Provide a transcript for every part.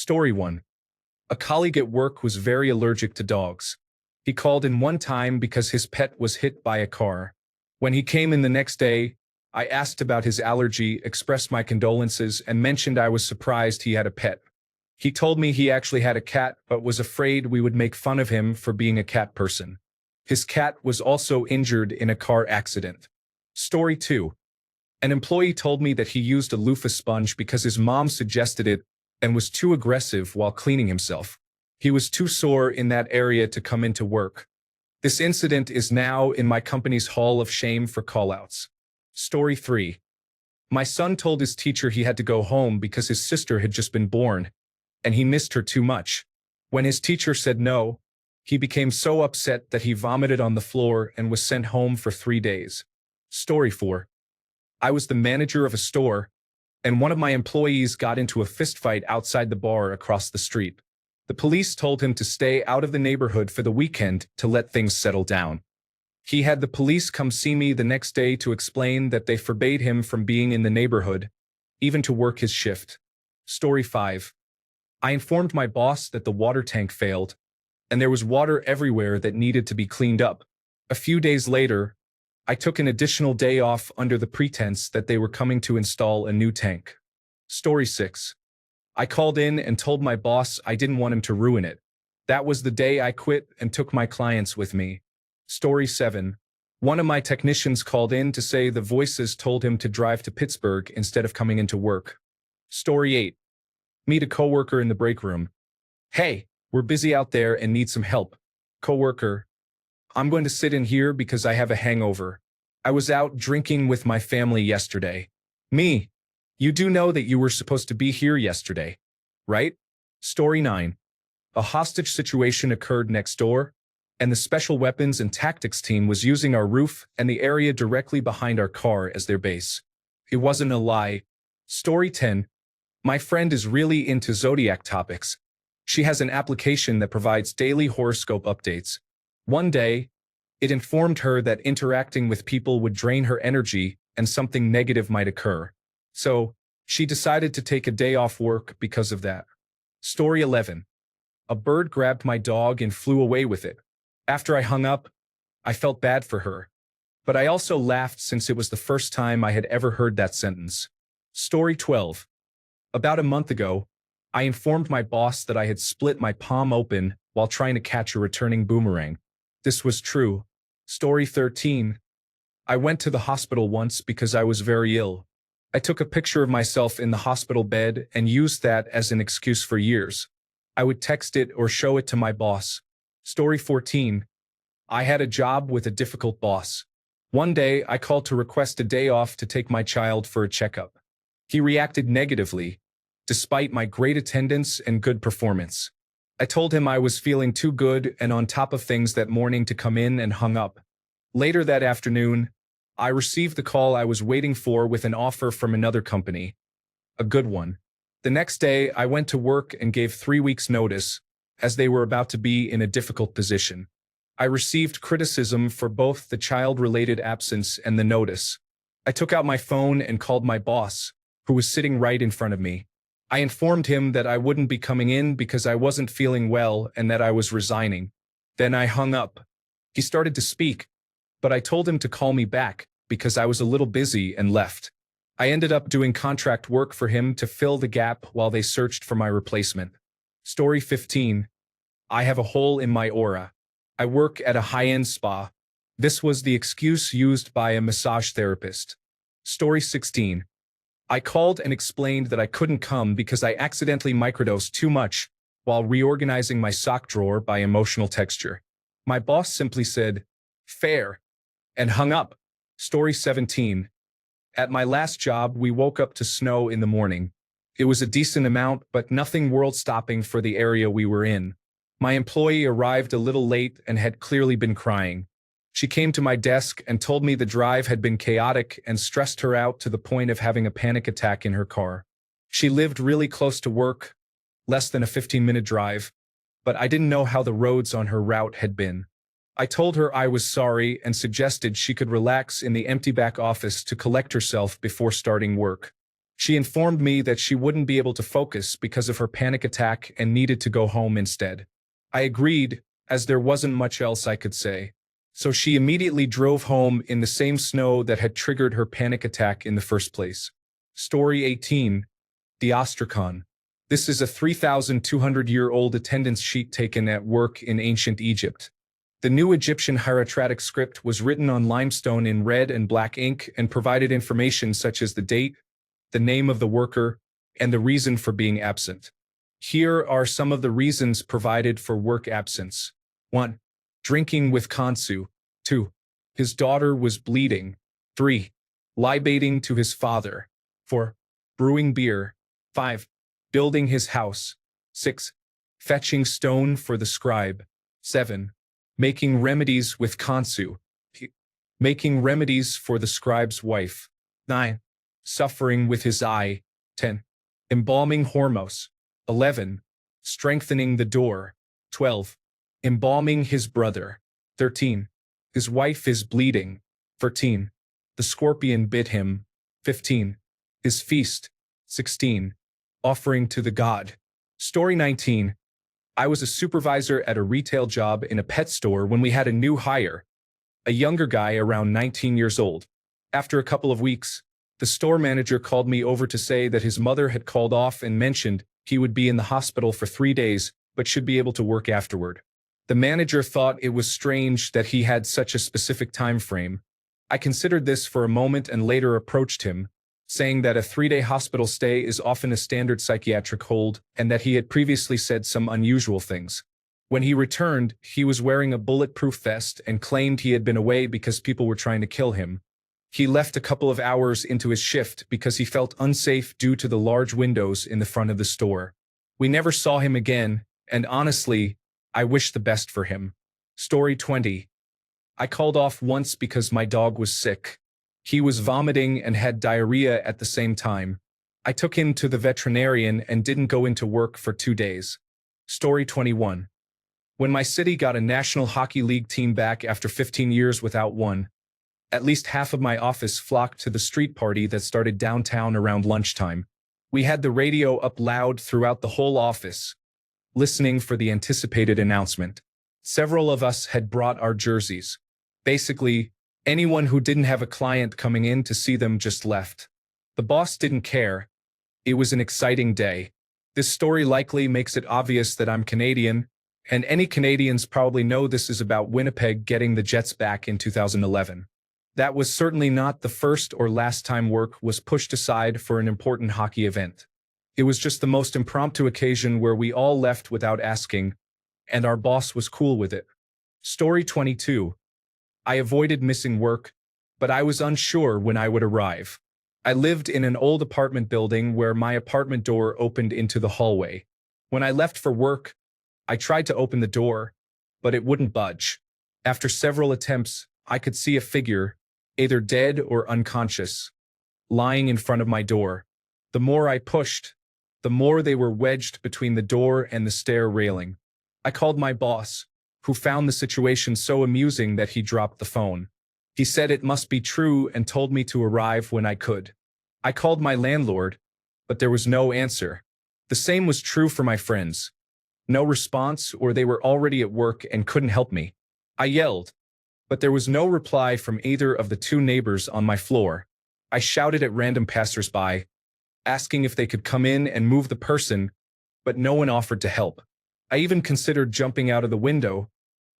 Story 1. A colleague at work was very allergic to dogs. He called in one time because his pet was hit by a car. When he came in the next day, I asked about his allergy, expressed my condolences, and mentioned I was surprised he had a pet. He told me he actually had a cat but was afraid we would make fun of him for being a cat person. His cat was also injured in a car accident. Story 2. An employee told me that he used a loofah sponge because his mom suggested it and was too aggressive while cleaning himself. He was too sore in that area to come into work. This incident is now in my company's hall of shame for callouts. Story 3. My son told his teacher he had to go home because his sister had just been born, and he missed her too much. When his teacher said no, he became so upset that he vomited on the floor and was sent home for 3 days. Story 4. I was the manager of a store, and one of my employees got into a fistfight outside the bar across the street. The police told him to stay out of the neighborhood for the weekend to let things settle down. He had the police come see me the next day to explain that they forbade him from being in the neighborhood, even to work his shift. Story 5. I informed my boss that the water tank failed, and there was water everywhere that needed to be cleaned up. A few days later, I took an additional day off under the pretense that they were coming to install a new tank. Story 6. I called in and told my boss I didn't want him to ruin it. That was the day I quit and took my clients with me. Story 7. One of my technicians called in to say the voices told him to drive to Pittsburgh instead of coming into work. Story 8. Meet a coworker in the break room. Hey, we're busy out there and need some help. Coworker. I'm going to sit in here because I have a hangover. I was out drinking with my family yesterday. Me. You do know that you were supposed to be here yesterday, right? Story 9. A hostage situation occurred next door, and the Special Weapons and Tactics team was using our roof and the area directly behind our car as their base. It wasn't a lie. Story 10. My friend is really into zodiac topics. She has an application that provides daily horoscope updates. One day, it informed her that interacting with people would drain her energy and something negative might occur. So, she decided to take a day off work because of that. Story 11. A bird grabbed my dog and flew away with it. After I hung up, I felt bad for her. But I also laughed since it was the first time I had ever heard that sentence. Story 12. About a month ago, I informed my boss that I had split my palm open while trying to catch a returning boomerang. This was true. Story 13. I went to the hospital once because I was very ill. I took a picture of myself in the hospital bed and used that as an excuse for years. I would text it or show it to my boss. Story 14. I had a job with a difficult boss. One day, I called to request a day off to take my child for a checkup. He reacted negatively, despite my great attendance and good performance. I told him I was feeling too good and on top of things that morning to come in and hung up. Later that afternoon, I received the call I was waiting for with an offer from another company. A good one. The next day, I went to work and gave 3 weeks' notice, as they were about to be in a difficult position. I received criticism for both the child-related absence and the notice. I took out my phone and called my boss, who was sitting right in front of me. I informed him that I wouldn't be coming in because I wasn't feeling well and that I was resigning. Then I hung up. He started to speak, but I told him to call me back because I was a little busy and left. I ended up doing contract work for him to fill the gap while they searched for my replacement. Story 15. I have a hole in my aura. I work at a high-end spa. This was the excuse used by a massage therapist. Story 16. I called and explained that I couldn't come because I accidentally microdosed too much while reorganizing my sock drawer by emotional texture. My boss simply said, "Fair," and hung up. Story 17. At my last job, we woke up to snow in the morning. It was a decent amount, but nothing world-stopping for the area we were in. My employee arrived a little late and had clearly been crying. She came to my desk and told me the drive had been chaotic and stressed her out to the point of having a panic attack in her car. She lived really close to work, less than a 15-minute drive, but I didn't know how the roads on her route had been. I told her I was sorry and suggested she could relax in the empty back office to collect herself before starting work. She informed me that she wouldn't be able to focus because of her panic attack and needed to go home instead. I agreed, as there wasn't much else I could say. So she immediately drove home in the same snow that had triggered her panic attack in the first place. Story 18. The Ostracon. This is a 3,200-year-old attendance sheet taken at work in ancient Egypt. The new Egyptian hieratic script was written on limestone in red and black ink and provided information such as the date, the name of the worker, and the reason for being absent. Here are some of the reasons provided for work absence. 1. Drinking with Kansu. 2. His daughter was bleeding. 3. Libating to his father. 4. Brewing beer. 5. Building his house. 6. Fetching stone for the scribe. 7. Making remedies with Kansu. Making remedies for the scribe's wife. 9. Suffering with his eye. 10. Embalming Hormos. 11. Strengthening the door. 12. Embalming his brother. 13. His wife is bleeding. 14. The scorpion bit him. 15. His feast. 16. Offering to the god. Story 19. I was a supervisor at a retail job in a pet store when we had a new hire, a younger guy around 19 years old. After a couple of weeks, the store manager called me over to say that his mother had called off and mentioned he would be in the hospital for 3 days, but should be able to work afterward. The manager thought it was strange that he had such a specific time frame. I considered this for a moment and later approached him, saying that a 3-day hospital stay is often a standard psychiatric hold and that he had previously said some unusual things. When he returned, he was wearing a bulletproof vest and claimed he had been away because people were trying to kill him. He left a couple of hours into his shift because he felt unsafe due to the large windows in the front of the store. We never saw him again, and honestly, I wish the best for him. Story 20. I called off once because my dog was sick. He was vomiting and had diarrhea at the same time. I took him to the veterinarian and didn't go into work for 2 days. Story 21. When my city got a National Hockey League team back after 15 years without one, at least half of my office flocked to the street party that started downtown around lunchtime. We had the radio up loud throughout the whole office, listening for the anticipated announcement. Several of us had brought our jerseys. Basically, anyone who didn't have a client coming in to see them just left. The boss didn't care. It was an exciting day. This story likely makes it obvious that I'm Canadian, and any Canadians probably know this is about Winnipeg getting the Jets back in 2011. That was certainly not the first or last time work was pushed aside for an important hockey event. It was just the most impromptu occasion where we all left without asking, and our boss was cool with it. Story 22. I avoided missing work, but I was unsure when I would arrive. I lived in an old apartment building where my apartment door opened into the hallway. When I left for work, I tried to open the door, but it wouldn't budge. After several attempts, I could see a figure, either dead or unconscious, lying in front of my door. The more I pushed, the more they were wedged between the door and the stair railing. I called my boss, who found the situation so amusing that he dropped the phone. He said it must be true and told me to arrive when I could. I called my landlord, but there was no answer. The same was true for my friends. No response, or they were already at work and couldn't help me. I yelled, but there was no reply from either of the 2 neighbors on my floor. I shouted at random passersby, asking if they could come in and move the person, but no one offered to help. I even considered jumping out of the window,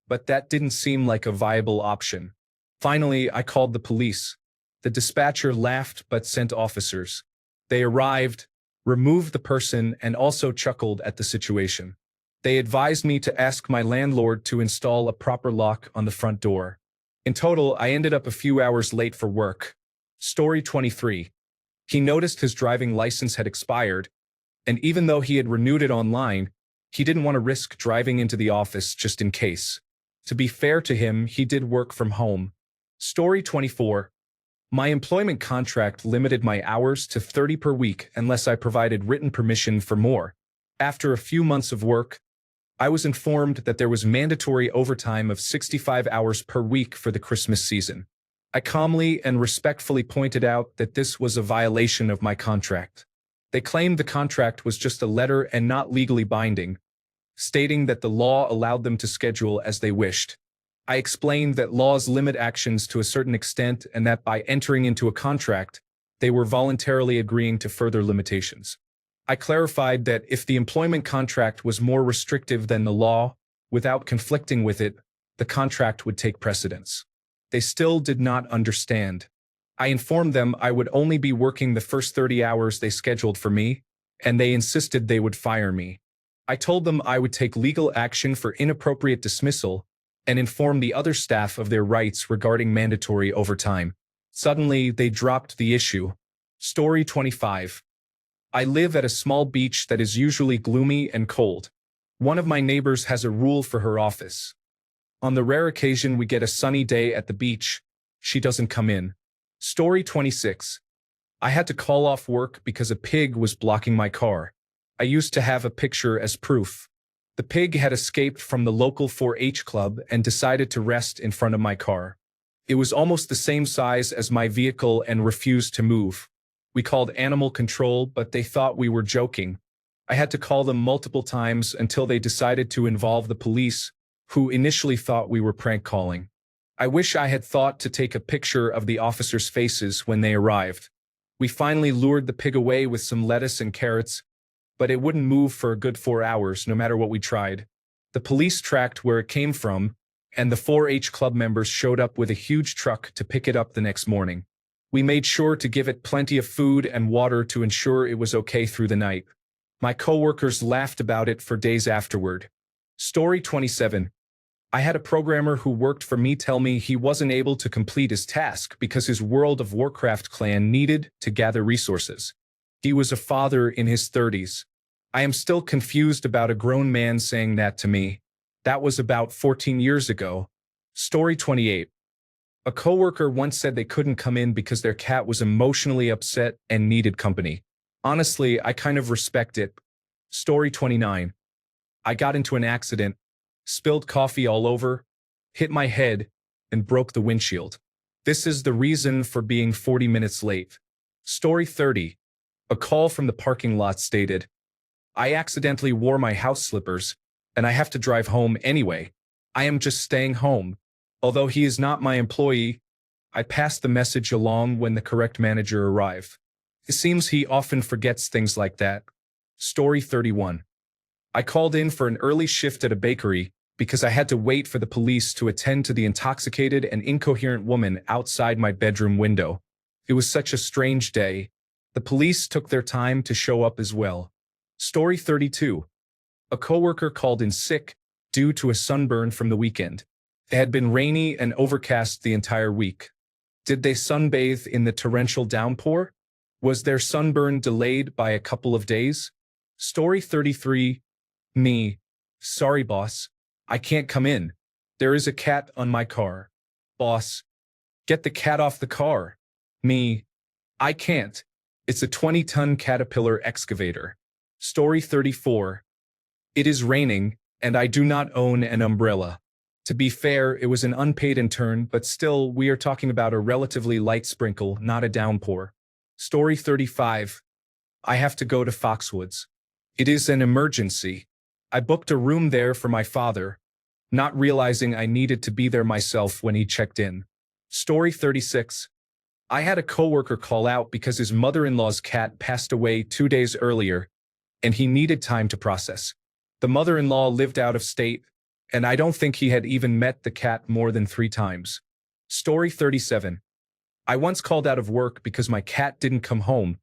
but that didn't seem like a viable option. Finally, I called the police. The dispatcher laughed but sent officers. They arrived, removed the person, and also chuckled at the situation. They advised me to ask my landlord to install a proper lock on the front door. In total, I ended up a few hours late for work. Story 23. He noticed his driving license had expired, and even though he had renewed it online, he didn't want to risk driving into the office just in case. To be fair to him, he did work from home. Story 24. My employment contract limited my hours to 30 per week unless I provided written permission for more. After a few months of work, I was informed that there was mandatory overtime of 65 hours per week for the Christmas season. I calmly and respectfully pointed out that this was a violation of my contract. They claimed the contract was just a letter and not legally binding, stating that the law allowed them to schedule as they wished. I explained that laws limit actions to a certain extent and that by entering into a contract, they were voluntarily agreeing to further limitations. I clarified that if the employment contract was more restrictive than the law, without conflicting with it, the contract would take precedence. They still did not understand. I informed them I would only be working the first 30 hours they scheduled for me, and they insisted they would fire me. I told them I would take legal action for inappropriate dismissal and inform the other staff of their rights regarding mandatory overtime. Suddenly, they dropped the issue. Story 25. I live at a small beach that is usually gloomy and cold. One of my neighbors has a rule for her office. On the rare occasion we get a sunny day at the beach, she doesn't come in. Story 26. I had to call off work because a pig was blocking my car. I used to have a picture as proof. The pig had escaped from the local 4-H club and decided to rest in front of my car. It was almost the same size as my vehicle and refused to move. We called animal control, but they thought we were joking. I had to call them multiple times until they decided to involve the police, who initially thought we were prank calling. I wish I had thought to take a picture of the officers' faces when they arrived. We finally lured the pig away with some lettuce and carrots, but it wouldn't move for a good 4 hours no matter what we tried. The police tracked where it came from, and the 4-H club members showed up with a huge truck to pick it up the next morning. We made sure to give it plenty of food and water to ensure it was okay through the night. My coworkers laughed about it for days afterward. Story 27. I had a programmer who worked for me tell me he wasn't able to complete his task because his World of Warcraft clan needed to gather resources. He was a father in his 30s. I am still confused about a grown man saying that to me. That was about 14 years ago. Story 28. A coworker once said they couldn't come in because their cat was emotionally upset and needed company. Honestly, I kind of respect it. Story 29. I got into an accident, spilled coffee all over, hit my head, and broke the windshield. This is the reason for being 40 minutes late. Story 30. A call from the parking lot stated, I accidentally wore my house slippers, and I have to drive home anyway. I am just staying home. Although he is not my employee, I passed the message along when the correct manager arrived. It seems he often forgets things like that. Story 31. I called in for an early shift at a bakery because I had to wait for the police to attend to the intoxicated and incoherent woman outside my bedroom window. It was such a strange day. The police took their time to show up as well. Story 32. A coworker called in sick due to a sunburn from the weekend. It had been rainy and overcast the entire week. Did they sunbathe in the torrential downpour? Was their sunburn delayed by a couple of days? Story 33. Me. Sorry, boss. I can't come in. There is a cat on my car. Boss. Get the cat off the car. Me. I can't. It's a 20-ton Caterpillar excavator. Story 34. It is raining, and I do not own an umbrella. To be fair, it was an unpaid intern, but still, we are talking about a relatively light sprinkle, not a downpour. Story 35. I have to go to Foxwoods. It is an emergency. I booked a room there for my father, not realizing I needed to be there myself when he checked in. Story 36. I had a coworker call out because his mother-in-law's cat passed away 2 days earlier, and he needed time to process. The mother-in-law lived out of state, and I don't think he had even met the cat more than 3 times. Story 37. I once called out of work because my cat didn't come home,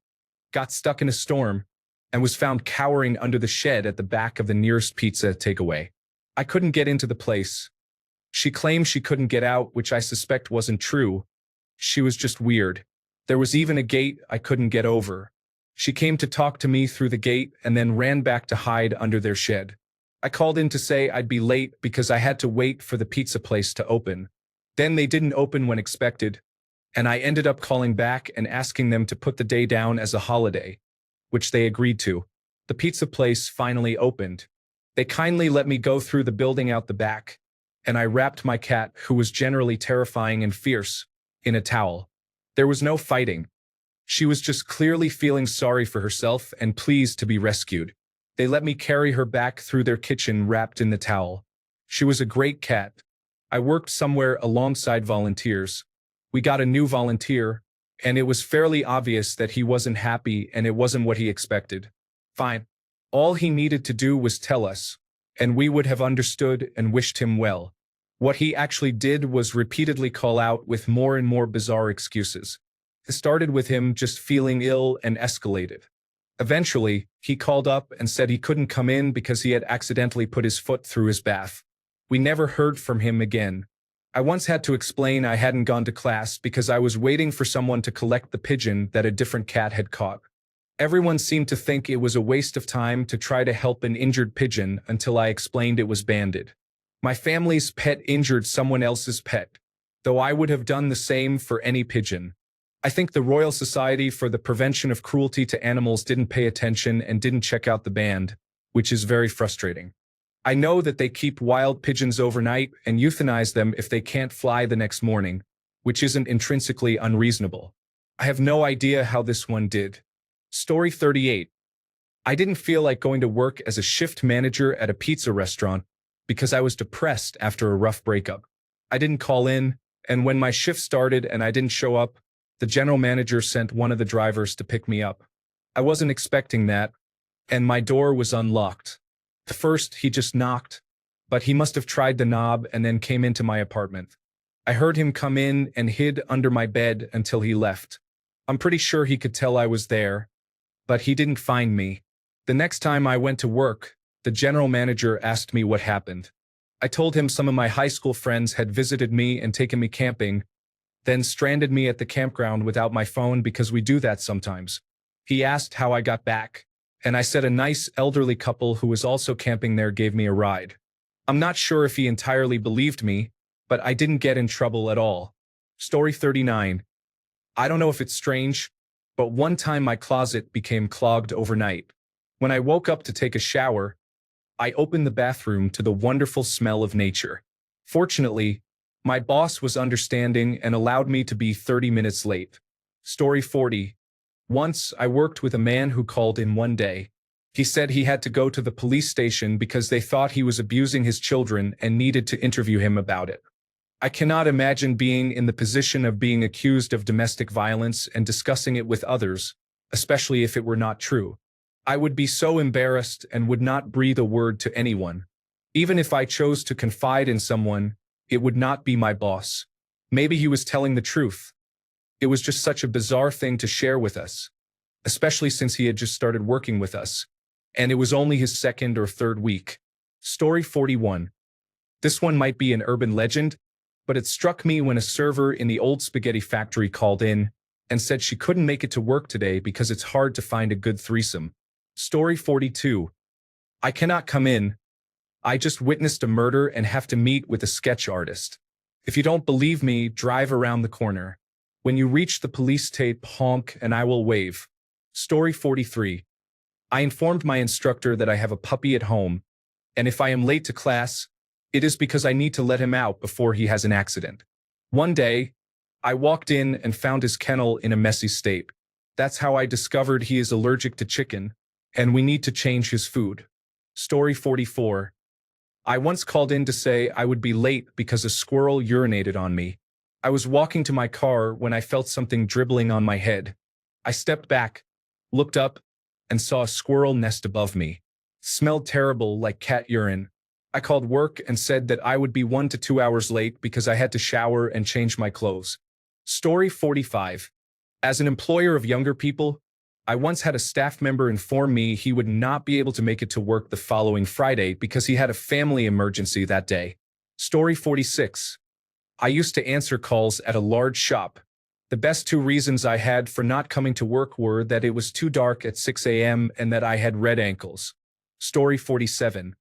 got stuck in a storm, and was found cowering under the shed at the back of the nearest pizza takeaway. I couldn't get into the place. She claimed she couldn't get out, which I suspect wasn't true. She was just weird. There was even a gate I couldn't get over. She came to talk to me through the gate and then ran back to hide under their shed. I called in to say I'd be late because I had to wait for the pizza place to open. Then they didn't open when expected, and I ended up calling back and asking them to put the day down as a holiday, which they agreed to. The pizza place finally opened. They kindly let me go through the building out the back, and I wrapped my cat, who was generally terrifying and fierce, in a towel. There was no fighting. She was just clearly feeling sorry for herself and pleased to be rescued. They let me carry her back through their kitchen wrapped in the towel. She was a great cat. I worked somewhere alongside volunteers. We got a new volunteer, and it was fairly obvious that he wasn't happy and it wasn't what he expected. Fine. All he needed to do was tell us, and we would have understood and wished him well. What he actually did was repeatedly call out with more and more bizarre excuses. It started with him just feeling ill and escalated. Eventually, he called up and said he couldn't come in because he had accidentally put his foot through his bath. We never heard from him again. I once had to explain I hadn't gone to class because I was waiting for someone to collect the pigeon that a different cat had caught. Everyone seemed to think it was a waste of time to try to help an injured pigeon until I explained it was banded. My family's pet injured someone else's pet, though I would have done the same for any pigeon. I think the Royal Society for the Prevention of Cruelty to Animals didn't pay attention and didn't check out the band, which is very frustrating. I know that they keep wild pigeons overnight and euthanize them if they can't fly the next morning, which isn't intrinsically unreasonable. I have no idea how this one did. Story 38. I didn't feel like going to work as a shift manager at a pizza restaurant because I was depressed after a rough breakup. I didn't call in, and when my shift started and I didn't show up, the general manager sent one of the drivers to pick me up. I wasn't expecting that, and my door was unlocked. At first, he just knocked, but he must have tried the knob and then came into my apartment. I heard him come in and hid under my bed until he left. I'm pretty sure he could tell I was there, but he didn't find me. The next time I went to work, the general manager asked me what happened. I told him some of my high school friends had visited me and taken me camping, then stranded me at the campground without my phone because we do that sometimes. He asked how I got back, and I said a nice elderly couple who was also camping there gave me a ride. I'm not sure if he entirely believed me, but I didn't get in trouble at all. Story 39. I don't know if it's strange, but one time my closet became clogged overnight. When I woke up to take a shower, I opened the bathroom to the wonderful smell of nature. Fortunately, my boss was understanding and allowed me to be 30 minutes late. Story 40. Once, I worked with a man who called in one day. He said he had to go to the police station because they thought he was abusing his children and needed to interview him about it. I cannot imagine being in the position of being accused of domestic violence and discussing it with others, especially if it were not true. I would be so embarrassed and would not breathe a word to anyone. Even if I chose to confide in someone, it would not be my boss. Maybe he was telling the truth. It was just such a bizarre thing to share with us, especially since he had just started working with us, and it was only his second or third week. Story 41. This one might be an urban legend, but it struck me when a server in the old spaghetti factory called in and said she couldn't make it to work today because it's hard to find a good threesome. Story 42. I cannot come in. I just witnessed a murder and have to meet with a sketch artist. If you don't believe me, drive around the corner. When you reach the police tape, honk and I will wave. Story 43. I informed my instructor that I have a puppy at home, and if I am late to class, it is because I need to let him out before he has an accident. One day, I walked in and found his kennel in a messy state. That's how I discovered he is allergic to chicken, and we need to change his food. Story 44. I once called in to say I would be late because a squirrel urinated on me. I was walking to my car when I felt something dribbling on my head. I stepped back, looked up, and saw a squirrel nest above me. Smelled terrible like cat urine. I called work and said that I would be 1 to 2 hours late because I had to shower and change my clothes. Story 45. As an employer of younger people, I once had a staff member inform me he would not be able to make it to work the following Friday because he had a family emergency that day. Story 46. I used to answer calls at a large shop. The best 2 reasons I had for not coming to work were that it was too dark at 6 a.m. and that I had red ankles. Story 47.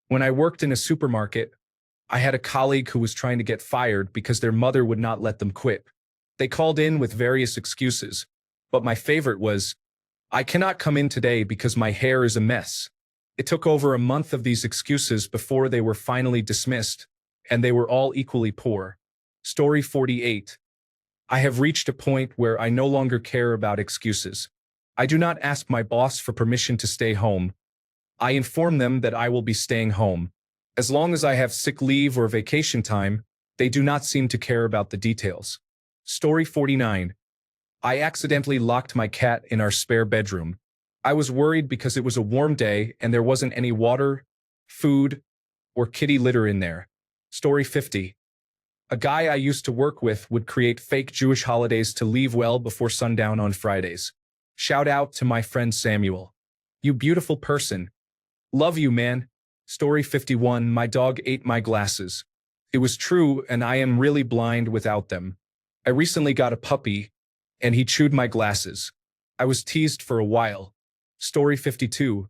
When I worked in a supermarket, I had a colleague who was trying to get fired because their mother would not let them quit. They called in with various excuses, but my favorite was, I cannot come in today because my hair is a mess. It took over a month of these excuses before they were finally dismissed, and they were all equally poor. Story 48. I have reached a point where I no longer care about excuses. I do not ask my boss for permission to stay home. I inform them that I will be staying home. As long as I have sick leave or vacation time, they do not seem to care about the details. Story 49. I accidentally locked my cat in our spare bedroom. I was worried because it was a warm day and there wasn't any water, food, or kitty litter in there. Story 50. A guy I used to work with would create fake Jewish holidays to leave well before sundown on Fridays. Shout out to my friend Samuel. You beautiful person. Love you, man. Story 51. My dog ate my glasses. It was true, and I am really blind without them. I recently got a puppy, and he chewed my glasses. I was teased for a while. Story 52.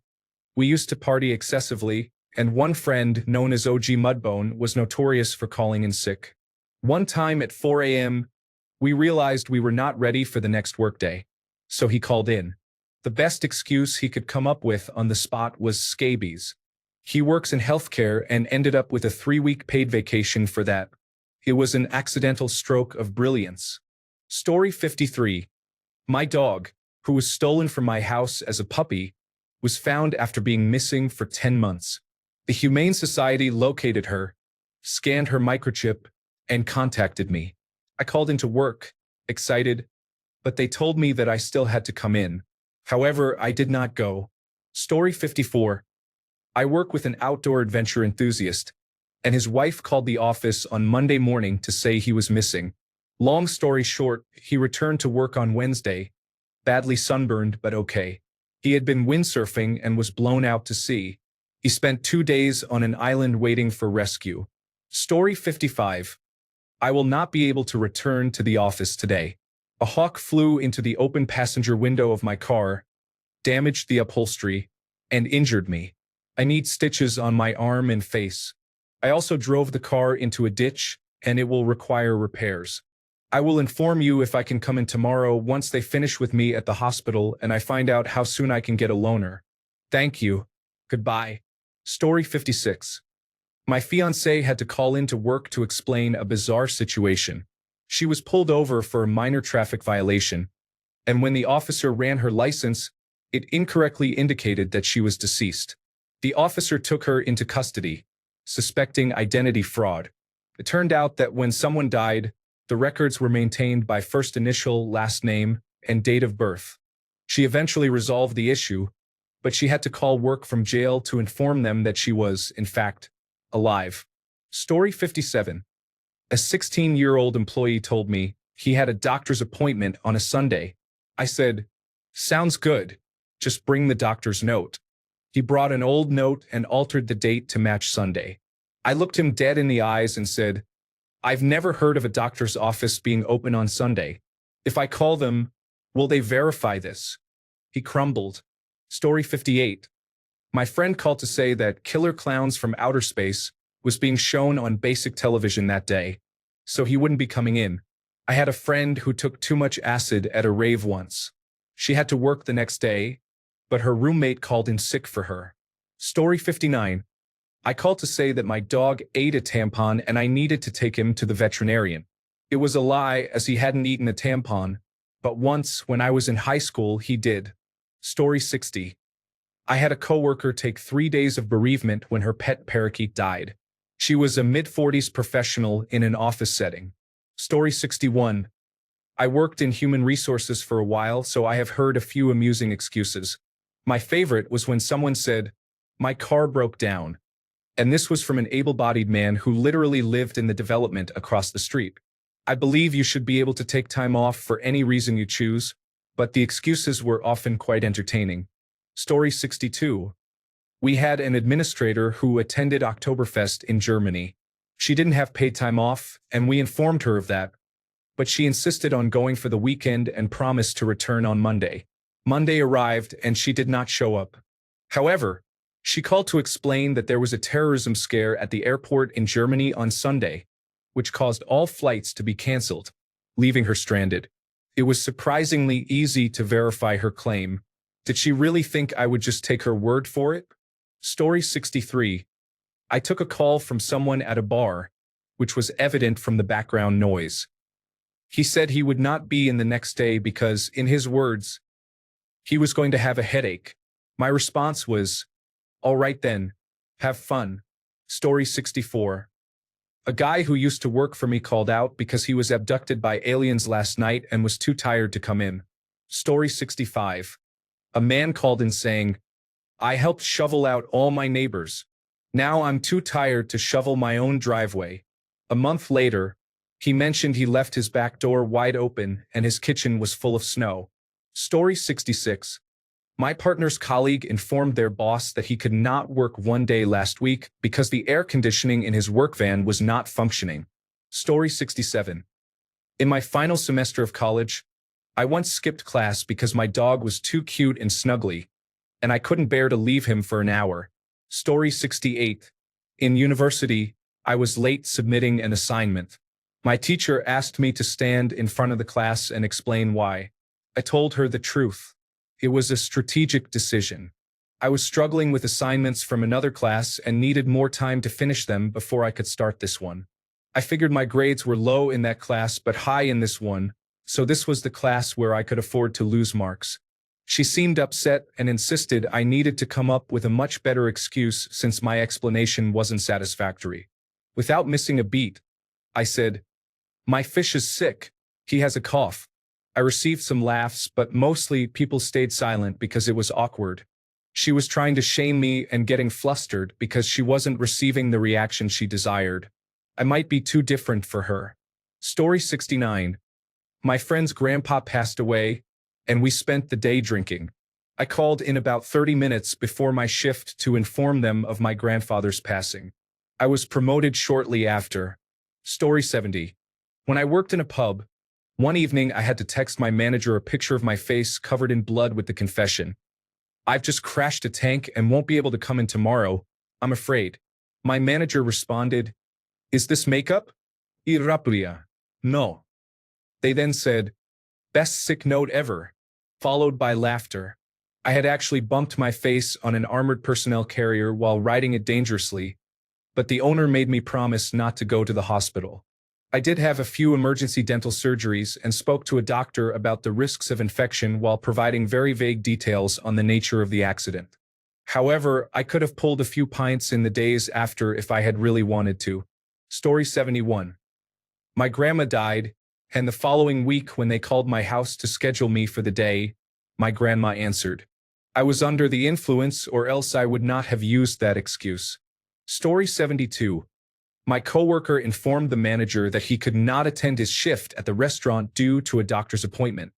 We used to party excessively, and one friend, known as OG Mudbone, was notorious for calling in sick. One time at 4 a.m., we realized we were not ready for the next workday, so he called in. The best excuse he could come up with on the spot was scabies. He works in healthcare and ended up with a 3-week paid vacation for that. It was an accidental stroke of brilliance. Story 53. My dog, who was stolen from my house as a puppy, was found after being missing for 10 months. The Humane Society located her, scanned her microchip, and contacted me. I called into work, excited, but they told me that I still had to come in. However, I did not go. Story 54. I work with an outdoor adventure enthusiast, and his wife called the office on Monday morning to say he was missing. Long story short, he returned to work on Wednesday, badly sunburned but okay. He had been windsurfing and was blown out to sea. He spent 2 days on an island waiting for rescue. Story 55. I will not be able to return to the office today. A hawk flew into the open passenger window of my car, damaged the upholstery, and injured me. I need stitches on my arm and face. I also drove the car into a ditch, and it will require repairs. I will inform you if I can come in tomorrow once they finish with me at the hospital and I find out how soon I can get a loaner. Thank you. Goodbye. Story 56. My fiancée had to call into work to explain a bizarre situation. She was pulled over for a minor traffic violation, and when the officer ran her license, it incorrectly indicated that she was deceased. The officer took her into custody, suspecting identity fraud. It turned out that when someone died, the records were maintained by first initial, last name, and date of birth. She eventually resolved the issue, but she had to call work from jail to inform them that she was, in fact, alive. Story 57. A 16-year-old employee told me he had a doctor's appointment on a Sunday. I said, "Sounds good. Just bring the doctor's note." He brought an old note and altered the date to match Sunday. I looked him dead in the eyes and said, "I've never heard of a doctor's office being open on Sunday. If I call them, will they verify this?" He crumbled. Story 58. My friend called to say that Killer Clowns from Outer Space was being shown on basic television that day, so he wouldn't be coming in. I had a friend who took too much acid at a rave once. She had to work the next day, but her roommate called in sick for her. Story 59. I called to say that my dog ate a tampon and I needed to take him to the veterinarian. It was a lie as he hadn't eaten a tampon, but once when I was in high school he did. Story 60. I had a coworker take 3 days of bereavement when her pet parakeet died. She was a mid-40s professional in an office setting. Story 61. I worked in human resources for a while, so I have heard a few amusing excuses. My favorite was when someone said, "My car broke down." And this was from an able-bodied man who literally lived in the development across the street. I believe you should be able to take time off for any reason you choose, but the excuses were often quite entertaining. Story 62. We had an administrator who attended Oktoberfest in Germany. She didn't have paid time off, and we informed her of that, but she insisted on going for the weekend and promised to return on Monday. Monday arrived, and she did not show up. However, she called to explain that there was a terrorism scare at the airport in Germany on Sunday, which caused all flights to be canceled, leaving her stranded. It was surprisingly easy to verify her claim. Did she really think I would just take her word for it? Story 63. I took a call from someone at a bar, which was evident from the background noise. He said he would not be in the next day because, in his words, he was going to have a headache. My response was, all right then, have fun. Story 64. A guy who used to work for me called out because he was abducted by aliens last night and was too tired to come in. Story 65. A man called in saying, I helped shovel out all my neighbors. Now I'm too tired to shovel my own driveway. A month later, he mentioned he left his back door wide open and his kitchen was full of snow. Story 66. My partner's colleague informed their boss that he could not work one day last week because the air conditioning in his work van was not functioning. Story 67. In my final semester of college, I once skipped class because my dog was too cute and snuggly, and I couldn't bear to leave him for an hour. Story 68. In university, I was late submitting an assignment. My teacher asked me to stand in front of the class and explain why. I told her the truth. It was a strategic decision. I was struggling with assignments from another class and needed more time to finish them before I could start this one. I figured my grades were low in that class but high in this one, so this was the class where I could afford to lose marks. She seemed upset and insisted I needed to come up with a much better excuse since my explanation wasn't satisfactory. Without missing a beat, I said, my fish is sick. He has a cough. I received some laughs, but mostly people stayed silent because it was awkward. She was trying to shame me and getting flustered because she wasn't receiving the reaction she desired. I might be too different for her. Story 69. My friend's grandpa passed away, and we spent the day drinking. I called in about 30 minutes before my shift to inform them of my grandfather's passing. I was promoted shortly after. Story 70. When I worked in a pub, one evening I had to text my manager a picture of my face covered in blood with the confession, I've just crashed a tank and won't be able to come in tomorrow, I'm afraid. My manager responded, is this makeup? Irapria. No. They then said, best sick note ever, followed by laughter. I had actually bumped my face on an armored personnel carrier while riding it dangerously, but the owner made me promise not to go to the hospital. I did have a few emergency dental surgeries and spoke to a doctor about the risks of infection while providing very vague details on the nature of the accident. However, I could have pulled a few pints in the days after if I had really wanted to. Story 71. My grandma died, and the following week when they called my house to schedule me for the day, my grandma answered. I was under the influence or else I would not have used that excuse. Story 72. My coworker informed the manager that he could not attend his shift at the restaurant due to a doctor's appointment.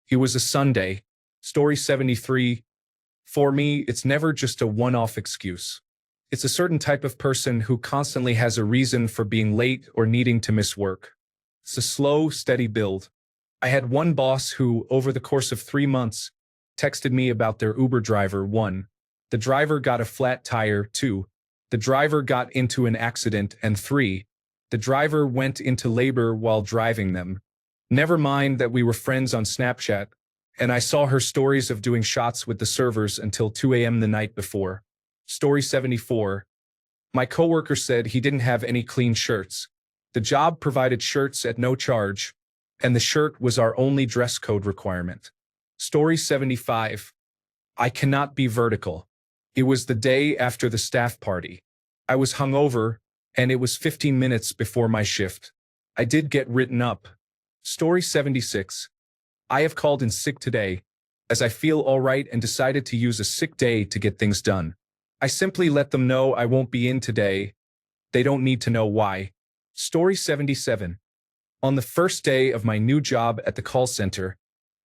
It was a Sunday. Story 73. For me, it's never just a one-off excuse. It's a certain type of person who constantly has a reason for being late or needing to miss work. It's a slow, steady build. I had one boss who, over the course of 3 months, texted me about their Uber driver. 1. The driver got a flat tire. 2. The driver got into an accident. And 3. The driver went into labor while driving them. Never mind that we were friends on Snapchat, and I saw her stories of doing shots with the servers until 2 a.m. the night before. Story 74. My coworker said he didn't have any clean shirts. The job provided shirts at no charge, and the shirt was our only dress code requirement. Story 75. I cannot be vertical. It was the day after the staff party. I was hungover, and it was 15 minutes before my shift. I did get written up. Story 76. I have called in sick today, as I feel all right and decided to use a sick day to get things done. I simply let them know I won't be in today. They don't need to know why. Story 77. On the first day of my new job at the call center,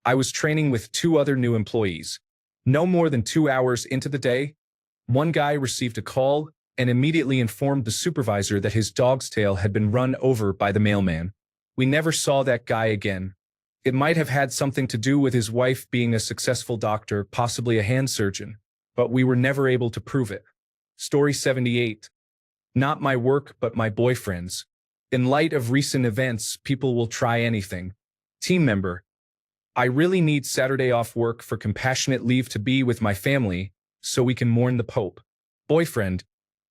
I was training with 2 other new employees. No more than 2 hours into the day, one guy received a call and immediately informed the supervisor that his dog's tail had been run over by the mailman. We never saw that guy again. It might have had something to do with his wife being a successful doctor, possibly a hand surgeon, but we were never able to prove it. Story 78. Not my work, but my boyfriend's. In light of recent events, people will try anything. Team member. I really need Saturday off work for compassionate leave to be with my family, so we can mourn the Pope. Boyfriend.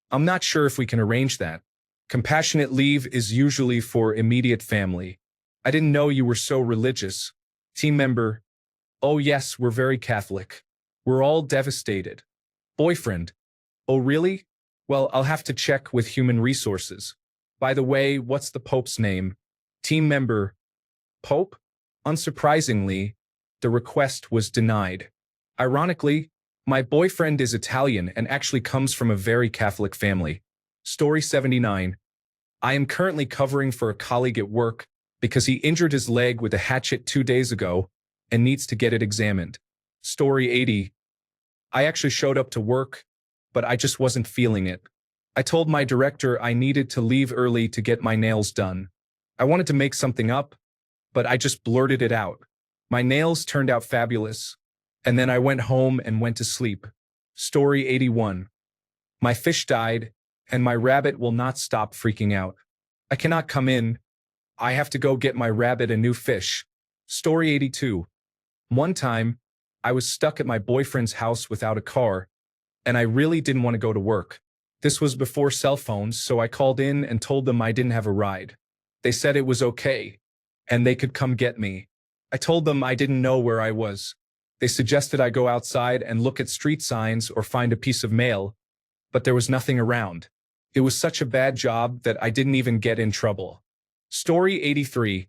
I'm not sure if we can arrange that. Compassionate leave is usually for immediate family. I didn't know you were so religious. Team member, oh yes, we're very Catholic. We're all devastated. Boyfriend, oh really? Well, I'll have to check with human resources. By the way, what's the Pope's name? Team member, Pope? Unsurprisingly, the request was denied. Ironically, my boyfriend is Italian and actually comes from a very Catholic family. Story 79. I am currently covering for a colleague at work because he injured his leg with a hatchet 2 days ago and needs to get it examined. Story 80. I actually showed up to work, but I just wasn't feeling it. I told my director I needed to leave early to get my nails done. I wanted to make something up, but I just blurted it out. My nails turned out fabulous, and then I went home and went to sleep. Story 81. My fish died, and my rabbit will not stop freaking out. I cannot come in. I have to go get my rabbit a new fish. Story 82. One time, I was stuck at my boyfriend's house without a car, and I really didn't want to go to work. This was before cell phones, so I called in and told them I didn't have a ride. They said it was okay, and they could come get me. I told them I didn't know where I was. They suggested I go outside and look at street signs or find a piece of mail, but there was nothing around. It was such a bad job that I didn't even get in trouble. Story 83.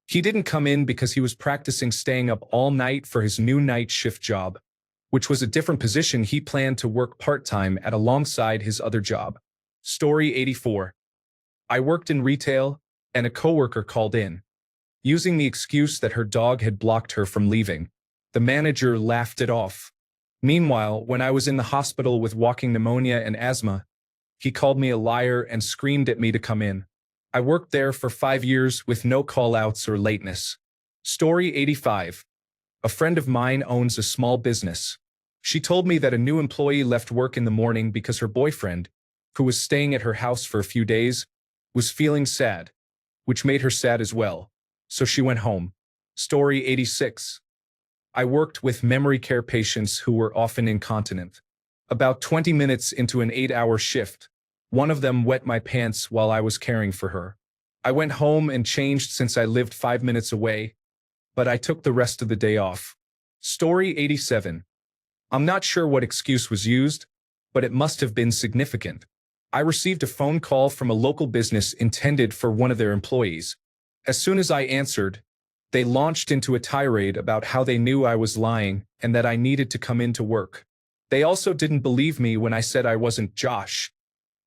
He didn't come in because he was practicing staying up all night for his new night shift job, which was a different position he planned to work part-time at alongside his other job. Story 84. I worked in retail, and a coworker called in, using the excuse that her dog had blocked her from leaving. The manager laughed it off. Meanwhile, when I was in the hospital with walking pneumonia and asthma, he called me a liar and screamed at me to come in. I worked there for 5 years with no call-outs or lateness. Story 85. A friend of mine owns a small business. She told me that a new employee left work in the morning because her boyfriend, who was staying at her house for a few days, was feeling sad, which made her sad as well. So she went home. Story 86. I worked with memory care patients who were often incontinent. About 20 minutes into an 8-hour shift, one of them wet my pants while I was caring for her. I went home and changed since I lived 5 minutes away, but I took the rest of the day off. Story 87. I'm not sure what excuse was used, but it must have been significant. I received a phone call from a local business intended for one of their employees. As soon as I answered, they launched into a tirade about how they knew I was lying and that I needed to come into work. They also didn't believe me when I said I wasn't Josh,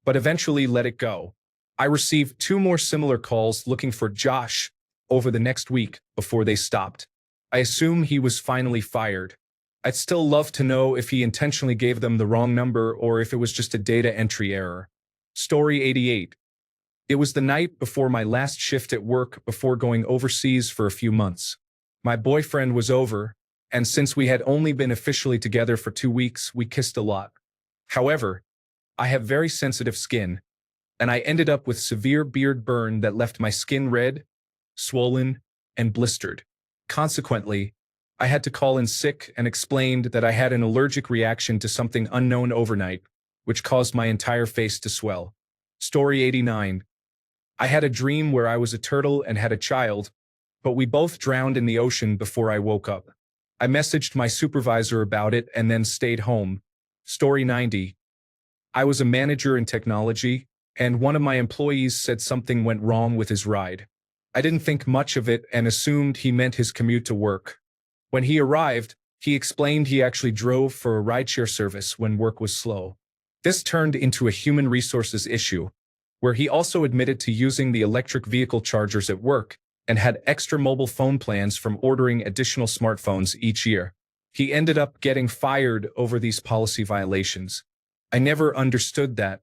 but eventually let it go. I received 2 more similar calls looking for Josh over the next week before they stopped. I assume he was finally fired. I'd still love to know if he intentionally gave them the wrong number or if it was just a data entry error. Story 88. It was the night before my last shift at work before going overseas for a few months. My boyfriend was over, and since we had only been officially together for 2 weeks, we kissed a lot. However, I have very sensitive skin, and I ended up with severe beard burn that left my skin red, swollen, and blistered. Consequently, I had to call in sick and explained that I had an allergic reaction to something unknown overnight, which caused my entire face to swell. Story 89. I had a dream where I was a turtle and had a child, but we both drowned in the ocean before I woke up. I messaged my supervisor about it and then stayed home. Story 90. I was a manager in technology, and one of my employees said something went wrong with his ride. I didn't think much of it and assumed he meant his commute to work. When he arrived, he explained he actually drove for a rideshare service when work was slow. This turned into a human resources issue, where he also admitted to using the electric vehicle chargers at work and had extra mobile phone plans from ordering additional smartphones each year. He ended up getting fired over these policy violations. I never understood that.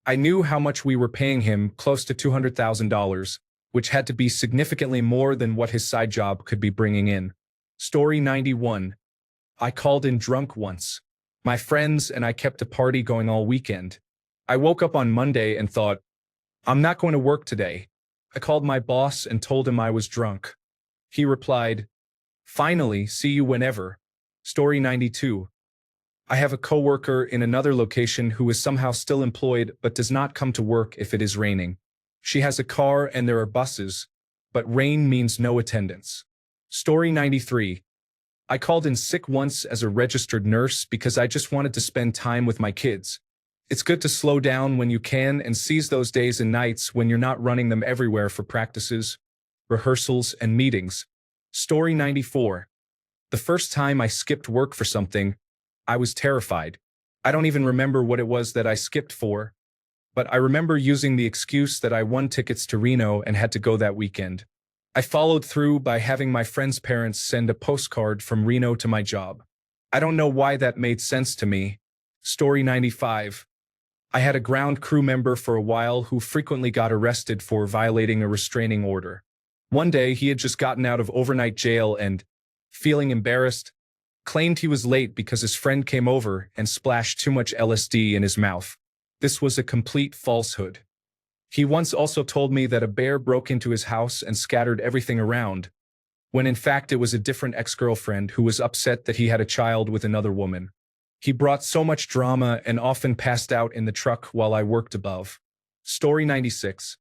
I knew how much we were paying him, close to $200,000, which had to be significantly more than what his side job could be bringing in. Story 91. I called in drunk once. My friends and I kept a party going all weekend. I woke up on Monday and thought, I'm not going to work today. I called my boss and told him I was drunk. He replied, finally, see you whenever. Story 92. I have a coworker in another location who is somehow still employed but does not come to work if it is raining. She has a car and there are buses, but rain means no attendance. Story 93. I called in sick once as a registered nurse because I just wanted to spend time with my kids. It's good to slow down when you can and seize those days and nights when you're not running them everywhere for practices, rehearsals, and meetings. Story 94. The first time I skipped work for something, I was terrified. I don't even remember what it was that I skipped for, but I remember using the excuse that I won tickets to Reno and had to go that weekend. I followed through by having my friend's parents send a postcard from Reno to my job. I don't know why that made sense to me. Story 95. I had a ground crew member for a while who frequently got arrested for violating a restraining order. One day, he had just gotten out of overnight jail and, feeling embarrassed, claimed he was late because his friend came over and splashed too much LSD in his mouth. This was a complete falsehood. He once also told me that a bear broke into his house and scattered everything around, when in fact it was a different ex-girlfriend who was upset that he had a child with another woman. He brought so much drama and often passed out in the truck while I worked above. Story 96.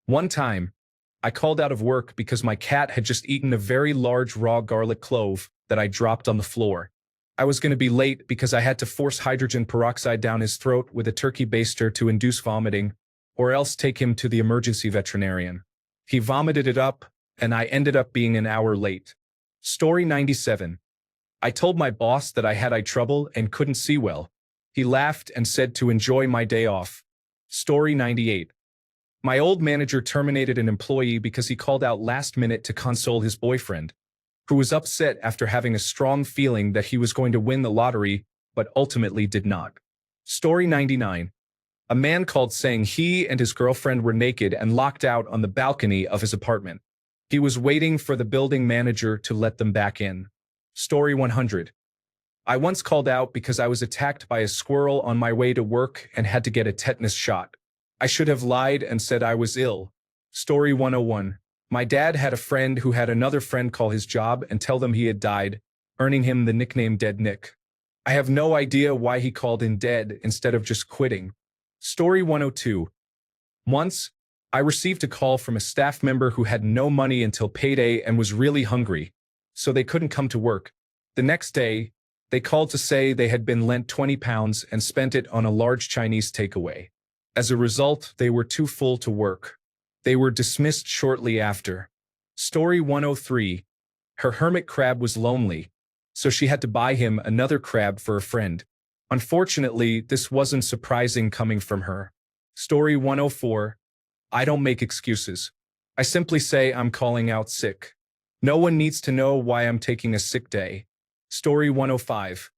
One time, I called out of work because my cat had just eaten a very large raw garlic clove that I dropped on the floor. I was going to be late because I had to force hydrogen peroxide down his throat with a turkey baster to induce vomiting, or else take him to the emergency veterinarian. He vomited it up, and I ended up being an hour late. Story 97. I told my boss that I had eye trouble and couldn't see well. He laughed and said to enjoy my day off. Story 98. My old manager terminated an employee because he called out last minute to console his boyfriend, who was upset after having a strong feeling that he was going to win the lottery, but ultimately did not. Story 99. A man called saying he and his girlfriend were naked and locked out on the balcony of his apartment. He was waiting for the building manager to let them back in. Story 100. I once called out because I was attacked by a squirrel on my way to work and had to get a tetanus shot. I should have lied and said I was ill. Story 101. My dad had a friend who had another friend call his job and tell them he had died, earning him the nickname Dead Nick. I have no idea why he called in dead instead of just quitting. Story 102. Once, I received a call from a staff member who had no money until payday and was really hungry, so they couldn't come to work. The next day, they called to say they had been lent 20 pounds and spent it on a large Chinese takeaway. As a result, they were too full to work. They were dismissed shortly after. Story 103. Her hermit crab was lonely, so she had to buy him another crab for a friend. Unfortunately, this wasn't surprising coming from her. Story 104. I don't make excuses. I simply say I'm calling out sick. No one needs to know why I'm taking a sick day. Story 105.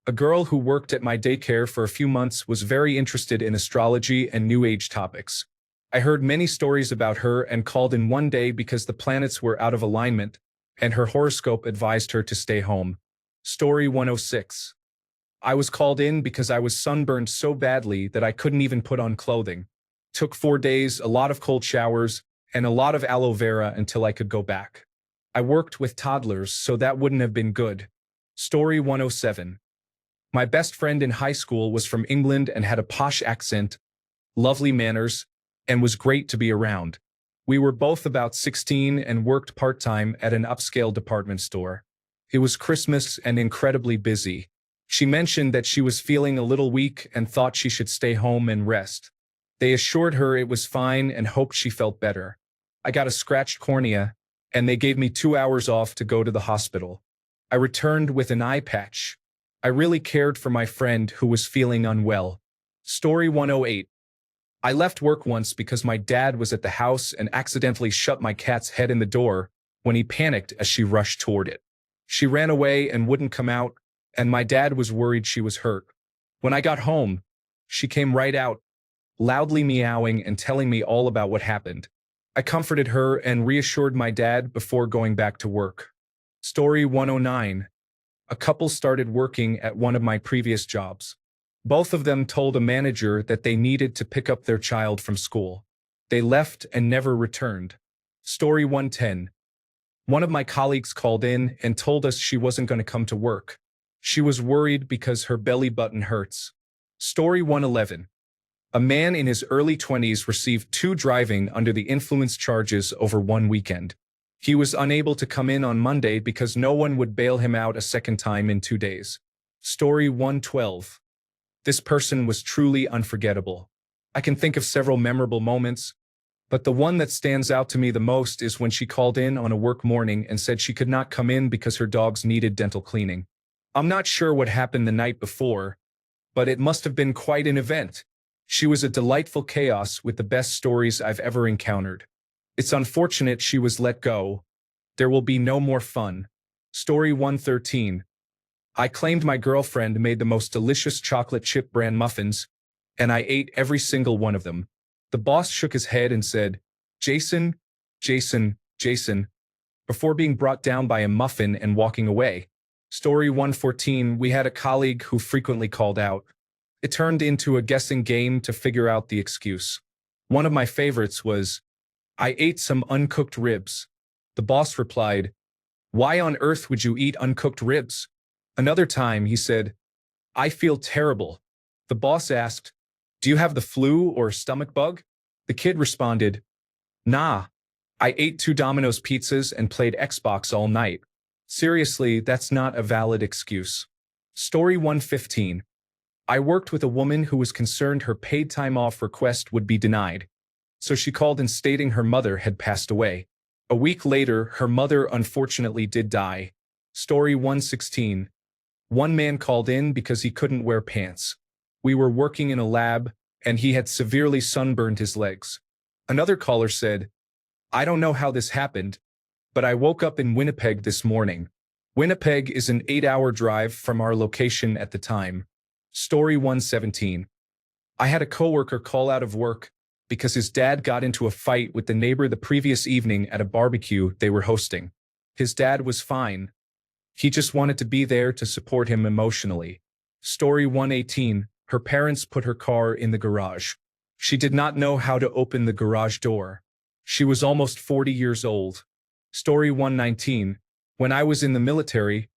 A girl who worked at my daycare for a few months was very interested in astrology and New Age topics. I heard many stories about her and called in one day because the planets were out of alignment, and her horoscope advised her to stay home. Story 106. I was called in because I was sunburned so badly that I couldn't even put on clothing. Took 4 days, a lot of cold showers, and a lot of aloe vera until I could go back. I worked with toddlers, so that wouldn't have been good. Story 107. My best friend in high school was from England and had a posh accent, lovely manners, and was great to be around. We were both about 16 and worked part-time at an upscale department store. It was Christmas and incredibly busy. She mentioned that she was feeling a little weak and thought she should stay home and rest. They assured her it was fine and hoped she felt better. I got a scratched cornea, and they gave me 2 hours off to go to the hospital. I returned with an eye patch. I really cared for my friend who was feeling unwell. Story 108. I left work once because my dad was at the house and accidentally shut my cat's head in the door when he panicked as she rushed toward it. She ran away and wouldn't come out, and my dad was worried she was hurt. When I got home, she came right out, loudly meowing and telling me all about what happened. I comforted her and reassured my dad before going back to work. Story 109. A couple started working at one of my previous jobs. Both of them told a manager that they needed to pick up their child from school. They left and never returned. Story 110. One of my colleagues called in and told us she wasn't going to come to work. She was worried because her belly button hurts. Story 111. A man in his early 20s received 2 driving under the influence charges over one weekend. He was unable to come in on Monday because no one would bail him out a second time in 2 days. Story 112. This person was truly unforgettable. I can think of several memorable moments, but the one that stands out to me the most is when she called in on a work morning and said she could not come in because her dogs needed dental cleaning. I'm not sure what happened the night before, but it must have been quite an event. She was a delightful chaos with the best stories I've ever encountered. It's unfortunate she was let go. There will be no more fun. Story 113. I claimed my girlfriend made the most delicious chocolate chip bran muffins, and I ate every single one of them. The boss shook his head and said, "Jason, Jason, Jason," before being brought down by a muffin and walking away. Story 114. We had a colleague who frequently called out. It turned into a guessing game to figure out the excuse. One of my favorites was, "I ate some uncooked ribs." The boss replied, "Why on earth would you eat uncooked ribs?" Another time he said, "I feel terrible." The boss asked, "Do you have the flu or stomach bug?" The kid responded, "Nah, I ate 2 Domino's pizzas and played Xbox all night." Seriously, that's not a valid excuse. Story 115. I worked with a woman who was concerned her paid time off request would be denied, so she called in stating her mother had passed away. A week later, her mother unfortunately did die. Story 116. One man called in because he couldn't wear pants. We were working in a lab, and he had severely sunburned his legs. Another caller said, "I don't know how this happened, but I woke up in Winnipeg this morning." Winnipeg is an 8-hour drive from our location at the time. Story 117. I had a coworker call out of work because his dad got into a fight with the neighbor the previous evening at a barbecue they were hosting. His dad was fine. He just wanted to be there to support him emotionally. Story 118. Her parents put her car in the garage. She did not know how to open the garage door. She was almost 40 years old. Story 119. When I was in the military,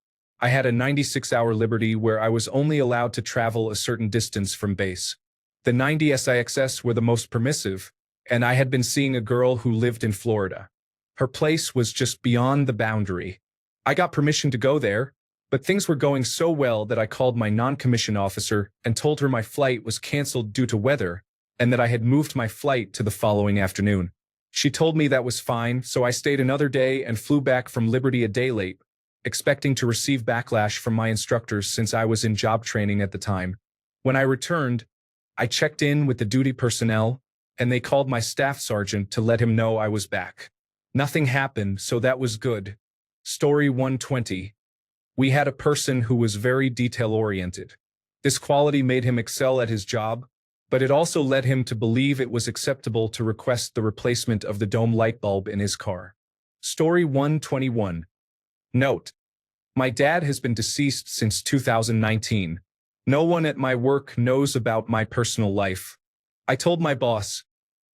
I had a 96-hour liberty where I was only allowed to travel a certain distance from base. The 90 SIXs were the most permissive, and I had been seeing a girl who lived in Florida. Her place was just beyond the boundary. I got permission to go there, but things were going so well that I called my non-commissioned officer and told her my flight was canceled due to weather and that I had moved my flight to the following afternoon. She told me that was fine, so I stayed another day and flew back from Liberty a day late, expecting to receive backlash from my instructors since I was in job training at the time. When I returned, I checked in with the duty personnel, and they called my staff sergeant to let him know I was back. Nothing happened, so that was good. Story 120. We had a person who was very detail-oriented. This quality made him excel at his job, but it also led him to believe it was acceptable to request the replacement of the dome light bulb in his car. Story 121. Note: my dad has been deceased since 2019. No one at my work knows about my personal life. I told my boss,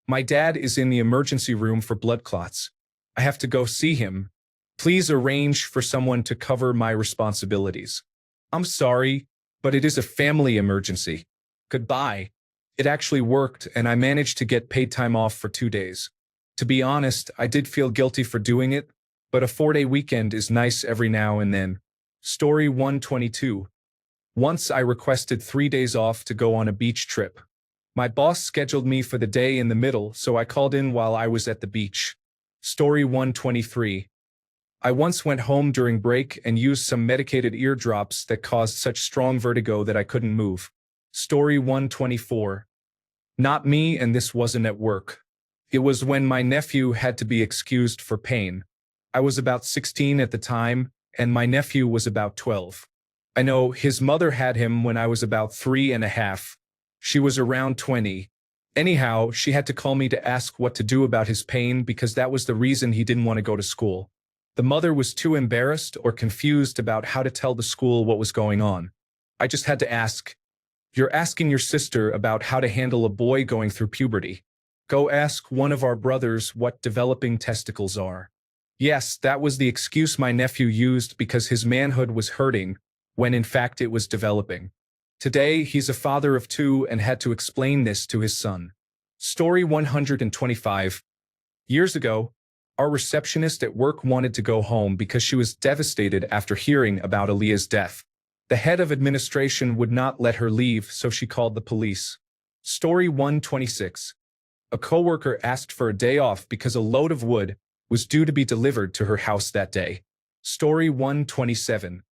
"My dad is in the emergency room for blood clots. I have to go see him. Please arrange for someone to cover my responsibilities. I'm sorry, but it is a family emergency. Goodbye." It actually worked, and I managed to get paid time off for 2 days. To be honest, I did feel guilty for doing it, but a 4-day weekend is nice every now and then. Story 122. Once I requested 3 days off to go on a beach trip. My boss scheduled me for the day in the middle, so I called in while I was at the beach. Story 123. I once went home during break and used some medicated eardrops that caused such strong vertigo that I couldn't move. Story 124. Not me, and this wasn't at work. It was when my nephew had to be excused for pain. I was about 16 at the time, and my nephew was about 12. I know his mother had him when I was about 3.5. She was around 20. Anyhow, she had to call me to ask what to do about his pain because that was the reason he didn't want to go to school. The mother was too embarrassed or confused about how to tell the school what was going on. I just had to ask, "You're asking your sister about how to handle a boy going through puberty. Go ask one of our brothers what developing testicles are." Yes, that was the excuse my nephew used because his manhood was hurting, when in fact it was developing. Today, he's a father of two and had to explain this to his son. Story 125. Years ago, our receptionist at work wanted to go home because she was devastated after hearing about Aaliyah's death. The head of administration would not let her leave, so she called the police. Story 126. A coworker asked for a day off because a load of wood was due to be delivered to her house that day. Story 127.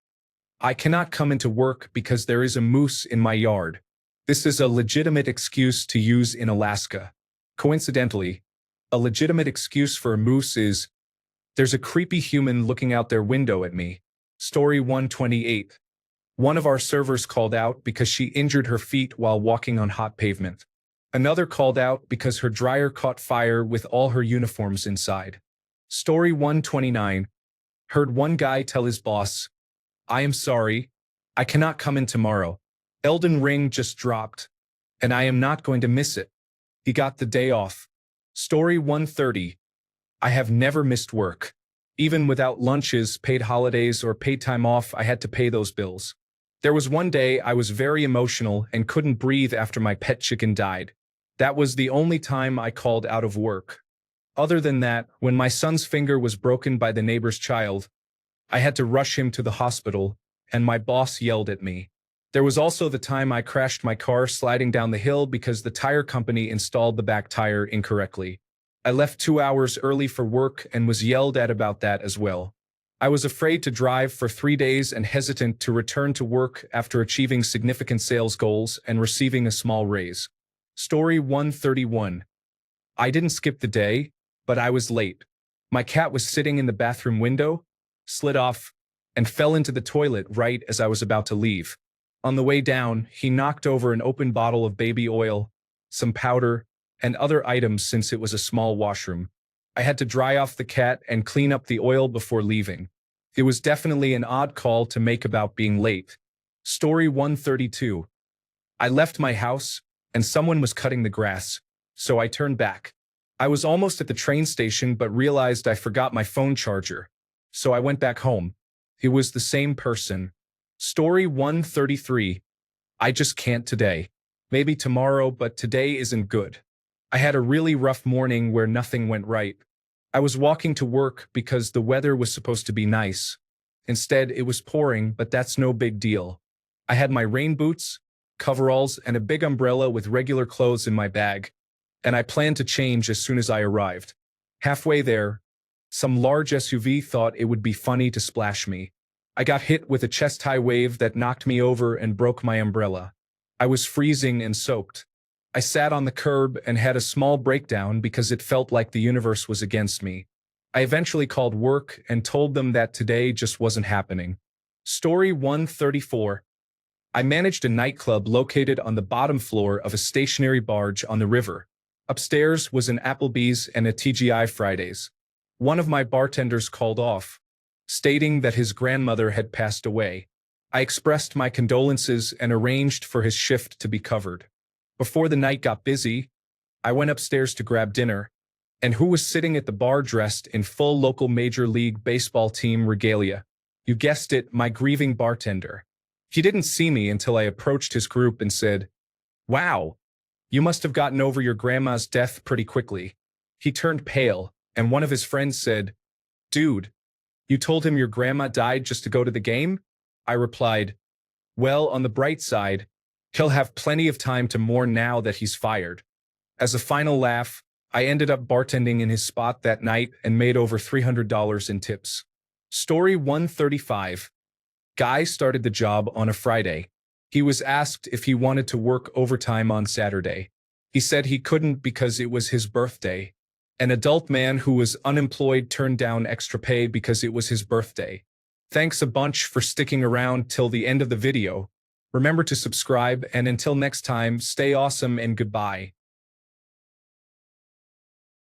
I cannot come into work because there is a moose in my yard. This is a legitimate excuse to use in Alaska. Coincidentally, a legitimate excuse for a moose is, there's a creepy human looking out their window at me. Story 128. One of our servers called out because she injured her feet while walking on hot pavement. Another called out because her dryer caught fire with all her uniforms inside. Story 129. Heard one guy tell his boss, I am sorry, I cannot come in tomorrow. Elden Ring just dropped, and I am not going to miss it. He got the day off. Story 130. I have never missed work. Even without lunches, paid holidays, or paid time off, I had to pay those bills. There was one day I was very emotional and couldn't breathe after my pet chicken died. That was the only time I called out of work. Other than that, when my son's finger was broken by the neighbor's child, I had to rush him to the hospital, and my boss yelled at me. There was also the time I crashed my car sliding down the hill because the tire company installed the back tire incorrectly. I left 2 hours early for work and was yelled at about that as well. I was afraid to drive for 3 days and hesitant to return to work after achieving significant sales goals and receiving a small raise. Story 131. I didn't skip the day, but I was late. My cat was sitting in the bathroom window, slid off, and fell into the toilet right as I was about to leave. On the way down, he knocked over an open bottle of baby oil, some powder, and other items since it was a small washroom. I had to dry off the cat and clean up the oil before leaving. It was definitely an odd call to make about being late. Story 132. I left my house, and someone was cutting the grass, so I turned back. I was almost at the train station but realized I forgot my phone charger, so I went back home. It was the same person. Story 133. I just can't today. Maybe tomorrow, but today isn't good. I had a really rough morning where nothing went right. I was walking to work because the weather was supposed to be nice. Instead, it was pouring, but that's no big deal. I had my rain boots, coveralls, and a big umbrella with regular clothes in my bag, and I planned to change as soon as I arrived. Halfway there, some large SUV thought it would be funny to splash me. I got hit with a chest-high wave that knocked me over and broke my umbrella. I was freezing and soaked. I sat on the curb and had a small breakdown because it felt like the universe was against me. I eventually called work and told them that today just wasn't happening. Story 134. I managed a nightclub located on the bottom floor of a stationary barge on the river. Upstairs was an Applebee's and a TGI Fridays. One of my bartenders called off, stating that his grandmother had passed away. I expressed my condolences and arranged for his shift to be covered. Before the night got busy, I went upstairs to grab dinner, and who was sitting at the bar dressed in full local Major League Baseball team regalia? You guessed it, my grieving bartender. He didn't see me until I approached his group and said, "Wow, you must have gotten over your grandma's death pretty quickly." He turned pale, and one of his friends said, "Dude, you told him your grandma died just to go to the game?" I replied, "Well, on the bright side, he'll have plenty of time to mourn now that he's fired." As a final laugh, I ended up bartending in his spot that night and made over $300 in tips. Story 135. Guy started the job on a Friday. He was asked if he wanted to work overtime on Saturday. He said he couldn't because it was his birthday. An adult man who was unemployed turned down extra pay because it was his birthday. Thanks a bunch for sticking around till the end of the video. Remember to subscribe, and until next time, stay awesome and goodbye.